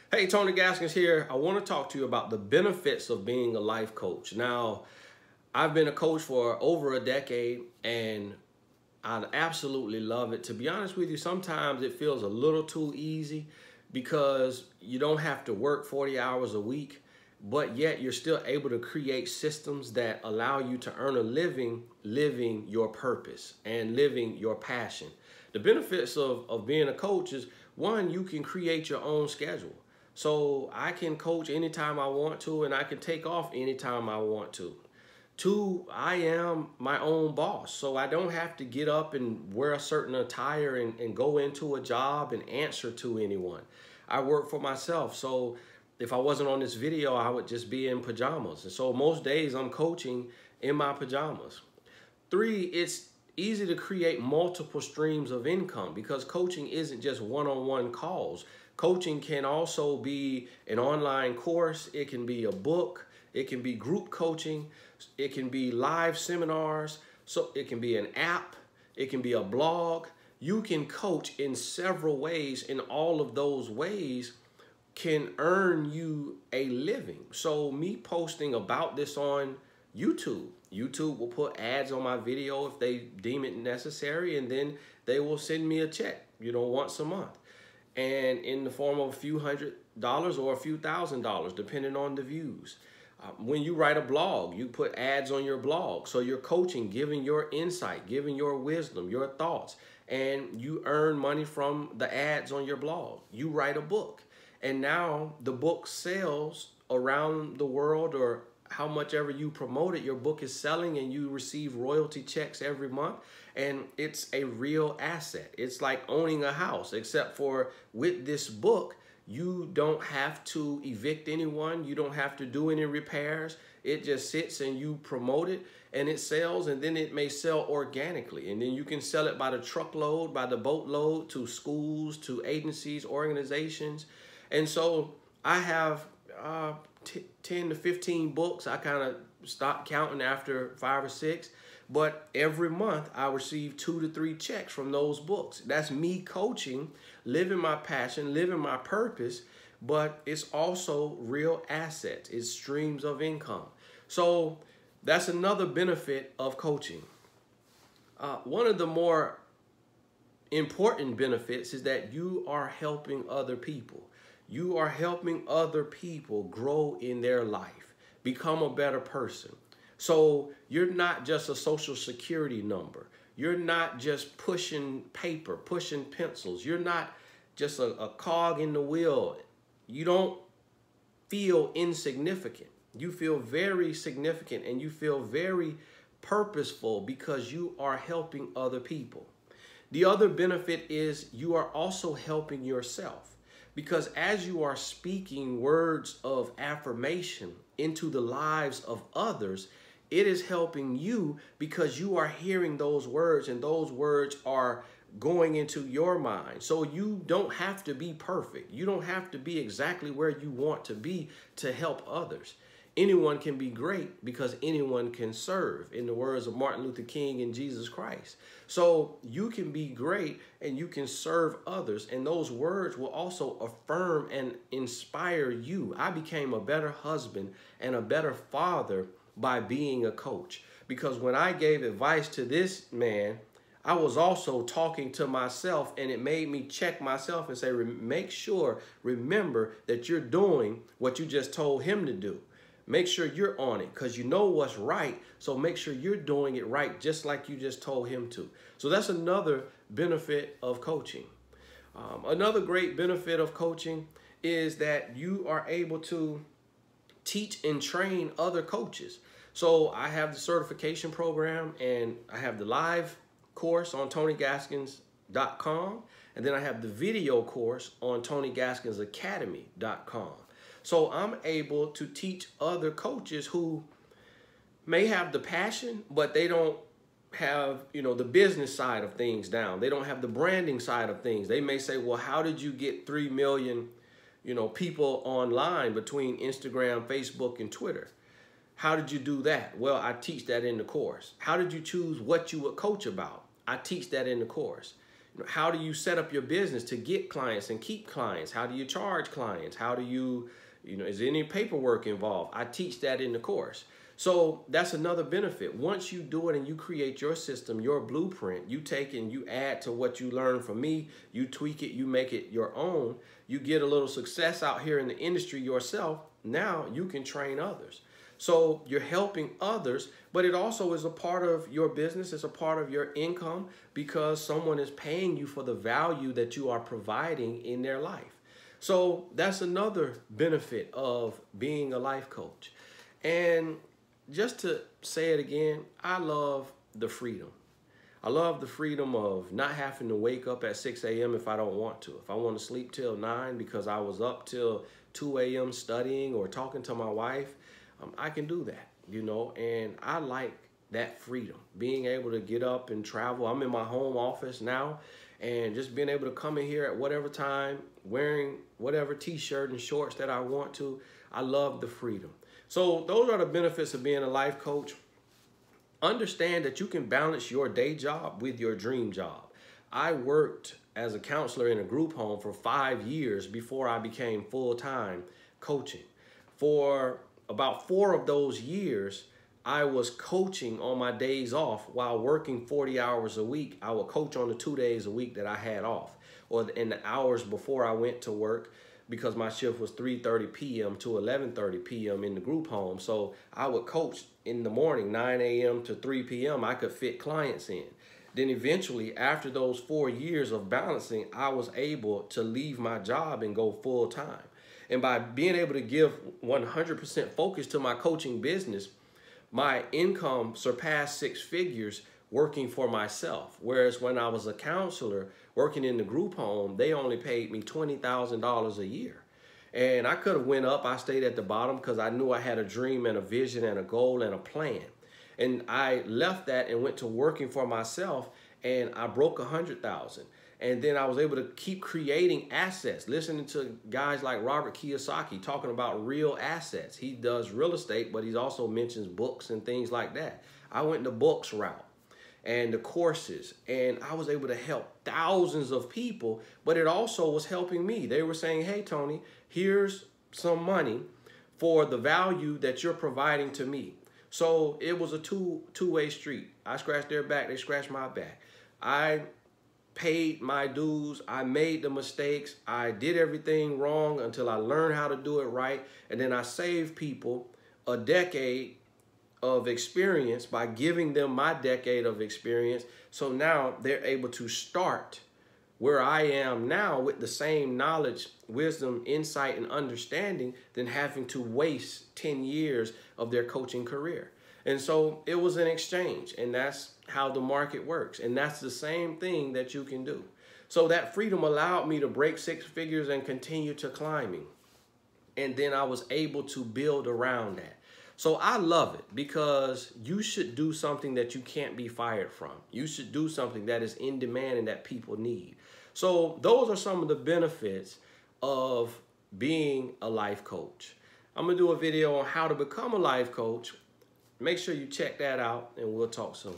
Hey, Tony Gaskins here. I want to talk to you about the benefits of being a life coach. Now, I've been a coach for over a decade and I absolutely love it. To be honest with you, sometimes it feels a little too easy because you don't have to work 40 hours a week, but yet you're still able to create systems that allow you to earn a living, living your purpose and living your passion. The benefits of being a coach is, one, you can create your own schedule. So I can coach anytime I want to, and I can take off anytime I want to. Two, I am my own boss, so I don't have to get up and wear a certain attire and go into a job and answer to anyone. I work for myself, so if I wasn't on this video, I would just be in pajamas. And so most days I'm coaching in my pajamas. Three, it's easy to create multiple streams of income because coaching isn't just one-on-one calls. Coaching can also be an online course. It can be a book. It can be group coaching. It can be live seminars. So it can be an app. It can be a blog. You can coach in several ways, and all of those ways can earn you a living. So me posting about this on YouTube will put ads on my video if they deem it necessary, and then they will send me a check, once a month. And in the form of a few $100s or a few $1,000s, depending on the views. When you write a blog, you put ads on your blog. So you're coaching, giving your insight, giving your wisdom, your thoughts, and you earn money from the ads on your blog. You write a book, and now the book sells around the world, or how much ever you promote it, your book is selling and you receive royalty checks every month. And it's a real asset. It's like owning a house, except for with this book, you don't have to evict anyone. You don't have to do any repairs. It just sits and you promote it and it sells, and then it may sell organically. And then you can sell it by the truckload, by the boatload, to schools, to agencies, organizations. And so I have 10 to 15 books. I kind of stopped counting after 5 or 6, but every month I receive 2 to 3 checks from those books. That's me coaching, living my passion, living my purpose, but it's also real assets. It's streams of income. So that's another benefit of coaching. One of the more important benefits is that you are helping other people. You are helping other people grow in their life, become a better person. So you're not just a social security number. You're not just pushing paper, pushing pencils. You're not just a cog in the wheel. You don't feel insignificant. You feel very significant, and you feel very purposeful because you are helping other people. The other benefit is you are also helping yourself. Because as you are speaking words of affirmation into the lives of others, it is helping you because you are hearing those words, and those words are going into your mind. So you don't have to be perfect. You don't have to be exactly where you want to be to help others. Anyone can be great because anyone can serve, in the words of Martin Luther King and Jesus Christ. So you can be great and you can serve others, and those words will also affirm and inspire you. I became a better husband and a better father by being a coach, because when I gave advice to this man, I was also talking to myself, and it made me check myself and say, remember that you're doing what you just told him to do. Make sure you're on it because you know what's right. So make sure you're doing it right, just like you just told him to. So that's another benefit of coaching. Another great benefit of coaching is that you are able to teach and train other coaches. So I have the certification program, and I have the live course on TonyGaskins.com. And then I have the video course on TonyGaskinsAcademy.com. So I'm able to teach other coaches who may have the passion, but they don't have, the business side of things down. They don't have the branding side of things. They may say, well, how did you get 3 million, people online between Instagram, Facebook, and Twitter? How did you do that? Well, I teach that in the course. How did you choose what you would coach about? I teach that in the course. How do you set up your business to get clients and keep clients? How do you charge clients? How do you, is there any paperwork involved? I teach that in the course. So that's another benefit. Once you do it and you create your system, your blueprint, you take and you add to what you learn from me, you tweak it, you make it your own, you get a little success out here in the industry yourself, now you can train others. So you're helping others, but it also is a part of your business. It's a part of your income because someone is paying you for the value that you are providing in their life. So that's another benefit of being a life coach. And just to say it again, I love the freedom. I love the freedom of not having to wake up at 6 a.m. if I don't want to. If I want to sleep till 9 because I was up till 2 a.m. studying or talking to my wife, I can do that, and I like that freedom, being able to get up and travel. I'm in my home office now, and just being able to come in here at whatever time, wearing whatever t-shirt and shorts that I want to. I love the freedom. So those are the benefits of being a life coach. Understand that you can balance your day job with your dream job. I worked as a counselor in a group home for 5 years before I became full-time coaching. For about 4 of those years, I was coaching on my days off while working 40 hours a week. I would coach on the 2 days a week that I had off, or in the hours before I went to work, because my shift was 3:30 p.m. to 11:30 p.m. in the group home. So I would coach in the morning, 9 a.m. to 3 p.m. I could fit clients in. Then eventually, after those 4 years of balancing, I was able to leave my job and go full time. And by being able to give 100% focus to my coaching business, my income surpassed 6 figures working for myself. Whereas when I was a counselor working in the group home, they only paid me $20,000 a year. And I could have went up. I stayed at the bottom because I knew I had a dream and a vision and a goal and a plan. And I left that and went to working for myself, and I broke 100,000. And then I was able to keep creating assets, listening to guys like Robert Kiyosaki talking about real assets. He does real estate, but he also mentions books and things like that. I went the books route and the courses, and I was able to help thousands of people, but it also was helping me. They were saying, hey, Tony, here's some money for the value that you're providing to me. So it was a two-way street. I scratched their back, they scratched my back. I paid my dues, I made the mistakes, I did everything wrong until I learned how to do it right, and then I saved people a decade of experience by giving them my decade of experience. So now they're able to start where I am now with the same knowledge, wisdom, insight, and understanding than having to waste 10 years of their coaching career. And so it was an exchange, and that's how the market works. And that's the same thing that you can do. So that freedom allowed me to break 6 figures and continue to climbing. And then I was able to build around that. So I love it because you should do something that you can't be fired from. You should do something that is in demand and that people need. So those are some of the benefits of being a life coach. I'm going to do a video on how to become a life coach. Make sure you check that out, and we'll talk soon.